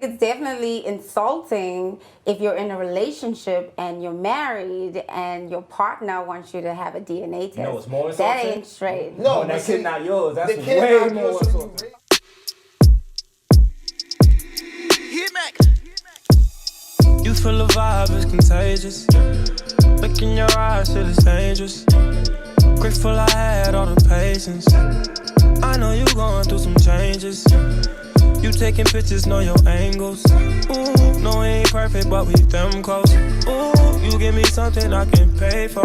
It's definitely insulting if you're in a relationship and you're married and your partner wants you to have a DNA test. No, it's more insulting. That ain't straight. No, that kid not yours. That's way more insulting. You feel the vibe is contagious. Look in your eyes, shit is dangerous. Grateful I had all the patience. I know you going through some changes. You taking pictures, know your angles. Ooh, no, it ain't perfect, but we them close. Ooh, you give me something I can pay for.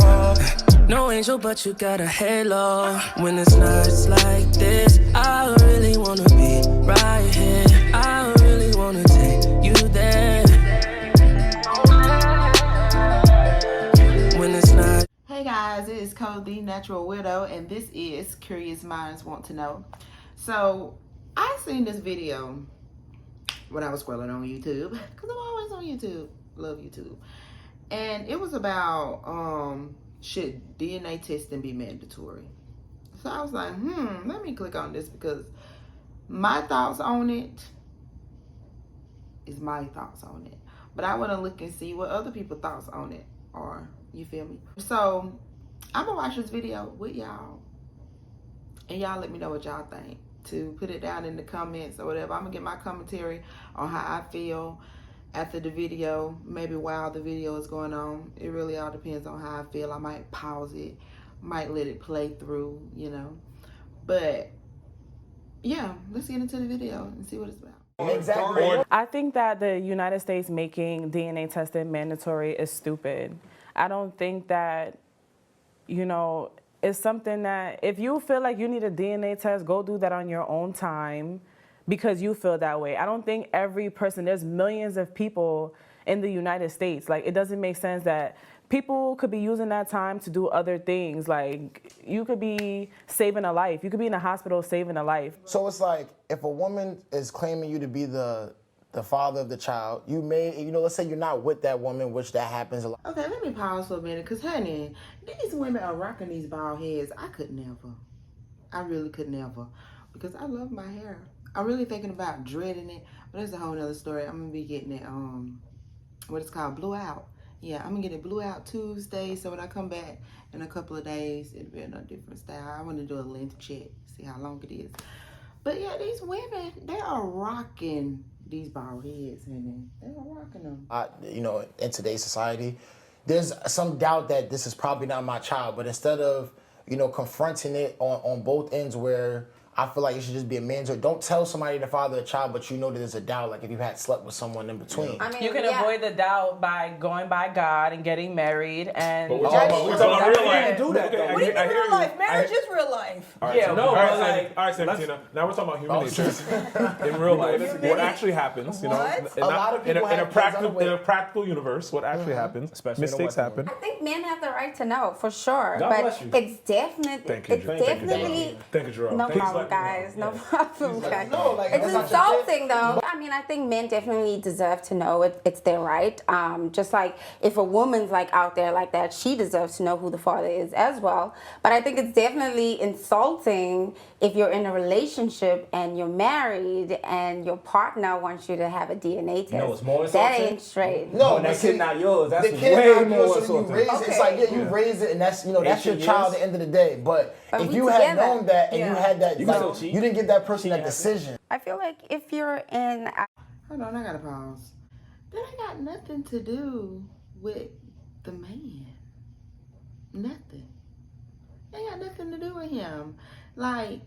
No angel, but you got a halo. When it's nights like this, I really wanna be right here. I really wanna take you there. When it's not. Hey guys, it is the Natural Weirdo, and this is Curious Minds Want to Know. So I seen this video when I was scrolling on YouTube, because I'm always on YouTube. Love YouTube. And it was about should DNA testing be mandatory? So I was like, let me click on this, because my thoughts on it is my thoughts on it. But I want to look and see what other people's thoughts on it are. You feel me? So I'm gonna watch this video with y'all, and y'all let me know what y'all think. To put it down in the comments or whatever. I'm gonna get my commentary on how I feel after the video, maybe while the video is going on. It really all depends on how I feel. I might pause it, might let it play through, you know. But yeah, let's get into the video and see what it's about. Exactly. I think that the United States making DNA testing mandatory is stupid. I don't think that, you know, it's something that if you feel like you need a DNA test, go do that on your own time because you feel that way. I don't think every person, there's millions of people in the United States. Like, it doesn't make sense that people could be using that time to do other things. Like, you could be saving a life. You could be in a hospital saving a life. So it's like, if a woman is claiming you to be the father of the child, you may, you know, let's say you're not with that woman, which that happens a lot. Okay, let me pause for a minute, because honey, these women are rocking these bald heads. I could never. I really could never, because I love my hair. I'm really thinking about dreading it, but that's a whole nother story. I'm gonna be getting it, what it's called, blew out. Yeah, I'm gonna get it blew out Tuesday, so when I come back in a couple of days, it'll be in a different style. I want to do a length check, see how long it is. But yeah, these women, they are rocking these bald heads, honey. They are rocking them. You know, in today's society, there's some doubt that this is probably not my child, but instead of, you know, confronting it on both ends where I feel like it should just be a mandatory. Don't tell somebody the father of the child, but you know that there's a doubt, like if you had slept with someone in between. I mean, You can avoid the doubt by going by God and getting married and... But we're talking about real life. Do that, though. What do you mean real life? Marriage is real life. All right, Yeah, so, no, all right, but like- all right, Santina. Now we're talking about human nature. In real life, what actually happens, you know, What? A lot of people in a have kids on the way. practical universe, what actually happens, Especially in the mistakes Western happen. I think men have the right to know, for sure. God but bless you. it's definitely, Thank you, it's Thank you, definitely, Thank you, Jerome. no Please problem, let me know. guys. No problem, guys. no, like, It's that's not your insulting, though. I mean, I think men definitely deserve to know it. It's their right. Just like if a woman's like out there like that, she deserves to know who the father is as well. But I think it's definitely insulting if you're in a relationship and you're married and your partner wants you to have a DNA test. No, it's more That insulting. ain't straight. No, that but see, kid not yours. That's the kid's way not more yours, so you insulting. raise it. It's like, yeah, you Yeah. raise it, and that's, you know, that's your 18 child years. at the end of the day. But if we you had together. known that and you Yeah. had that, You can like, still cheat. you didn't give that person that happens. decision. I feel like if you're in... Hold on, I gotta pause. That ain't got nothing to do with the man. Nothing. That ain't got nothing to do with him. Like,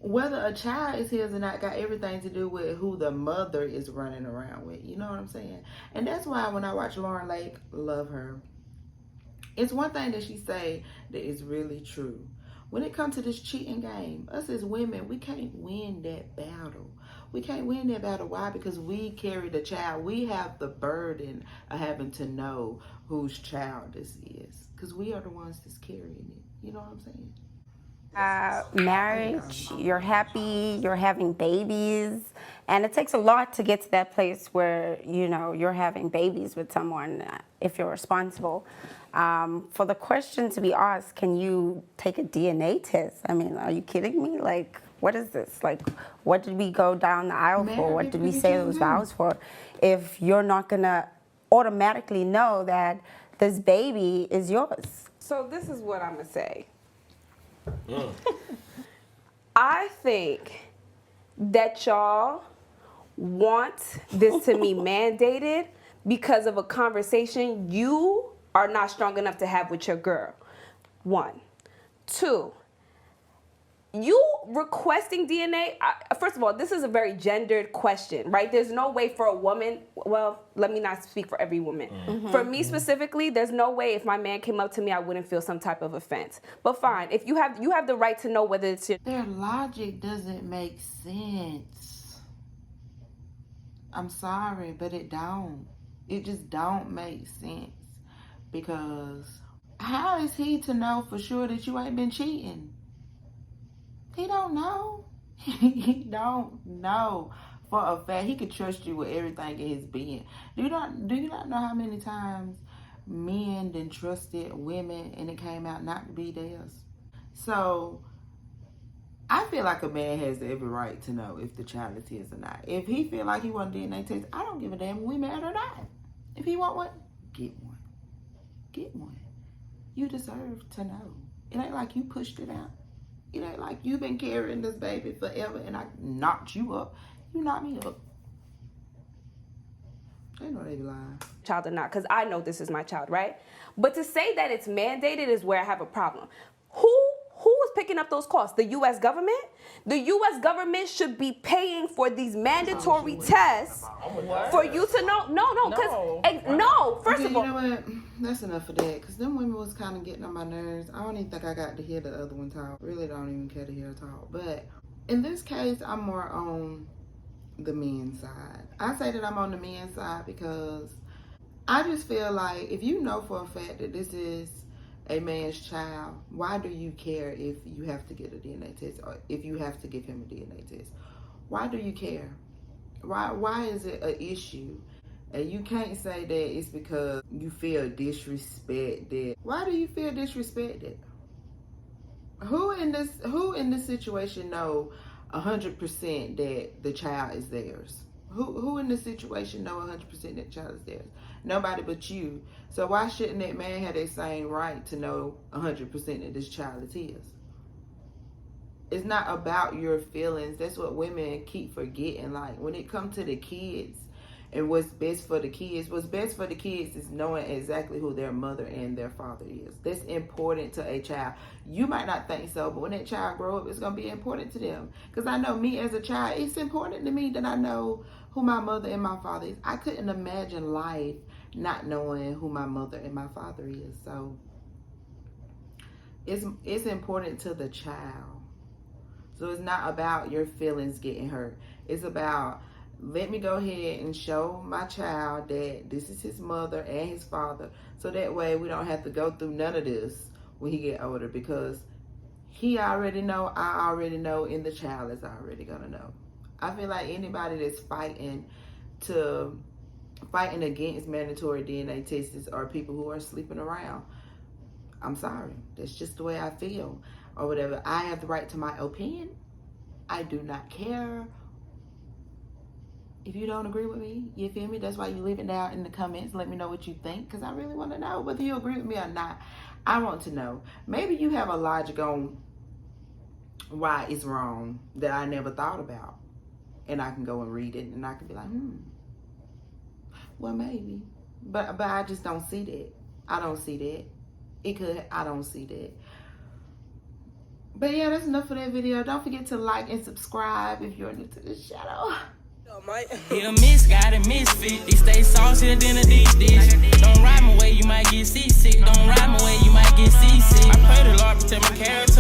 whether a child is his or not got everything to do with who the mother is running around with. You know what I'm saying? And that's why when I watch Lauren Lake, love her. It's one thing that she say that is really true. When it comes to this cheating game, us as women, we can't win that battle. We can't win that battle. Why? Because we carry the child. We have the burden of having to know whose child this is. Because we are the ones that's carrying it. You know what I'm saying? Marriage, you're happy, you're having babies, and it takes a lot to get to that place where, you know, you're having babies with someone if you're responsible. For the question to be asked, can you take a DNA test? I mean, are you kidding me? Like, What is this? Like, what did we go down the aisle for? What did we say those vows for? If you're not gonna automatically know that this baby is yours. So this is what I'm gonna say. I think that y'all want this to be mandated because of a conversation you are not strong enough to have with your girl. 1. 2, you requesting DNA, first of all, this is a very gendered question, right? There's no way for a woman, well, let me not speak for every woman. For me specifically, there's no way if my man came up to me, I wouldn't feel some type of offense. But fine, if you have the right to know whether it's your... Their logic doesn't make sense. I'm sorry, but it don't. It just don't make sense. Because how is he to know for sure that you ain't been cheating? He don't know. He don't know for a fact. He could trust you with everything in his being. Do you not know how many times men done trusted women and it came out not to be theirs? So I feel like a man has every right to know if the child is his or not. If he feel like he want a DNA test, I don't give a damn if we married or not. If he want one, get one. Get one. You deserve to know. It ain't like you pushed it out. It ain't like you've been carrying this baby forever and I knocked you up. You knocked me up. They know they be lying. Child or not, because I know this is my child, right? But to say that it's mandated is where I have a problem. Who is picking up those costs? The U.S. government? The U.S. government should be paying for these mandatory tests for you to know. No, first of all. You know what? That's enough of that. Because them women was kind of getting on my nerves. I don't even think I got to hear the other one talk. Really don't even care to hear her talk. But in this case, I'm more on the men's side. I say that I'm on the men's side because I just feel like if you know for a fact that this is a man's child, why do you care if you have to get a DNA test or if you have to give him a DNA test? Why do you care? Why is it an issue? And you can't say that it's because you feel disrespected. Why do you feel disrespected? Who in this situation know 100% that the child is theirs? Who in this situation know 100% that the child is theirs? Nobody but you. So why shouldn't that man have that same right to know 100% that this child is his? It's not about your feelings. That's what women keep forgetting. Like when it comes to the kids and what's best for the kids is knowing exactly who their mother and their father is. That's important to a child. You might not think so, but when that child grow up, it's going to be important to them. Because I know me as a child, it's important to me that I know who my mother and my father is. I couldn't imagine life not knowing who my mother and my father is. So it's important to the child. So it's not about your feelings getting hurt. It's about, let me go ahead and show my child that this is his mother and his father. So that way we don't have to go through none of this when he get older, because he already know, I already know, and the child is already gonna know. I feel like anybody that's fighting against mandatory DNA tests are people who are sleeping around. I'm sorry. That's just the way I feel. Or whatever. I have the right to my opinion. I do not care if you don't agree with me. You feel me? That's why you leave it down in the comments. Let me know what you think, because I really want to know whether you agree with me or not. I want to know. Maybe you have a logic on why it's wrong that I never thought about. And I can go and read it and I can be like, well, maybe. But I just don't see that. I don't see that. I don't see that. But yeah, that's enough for that video. Don't forget to like and subscribe if you're new to this channel. He a misguided misfit. He stay saucier than a deep dish. Don't ride my way, you might get seasick. Don't ride my way, you might get seasick. I pray the Lord protect my character.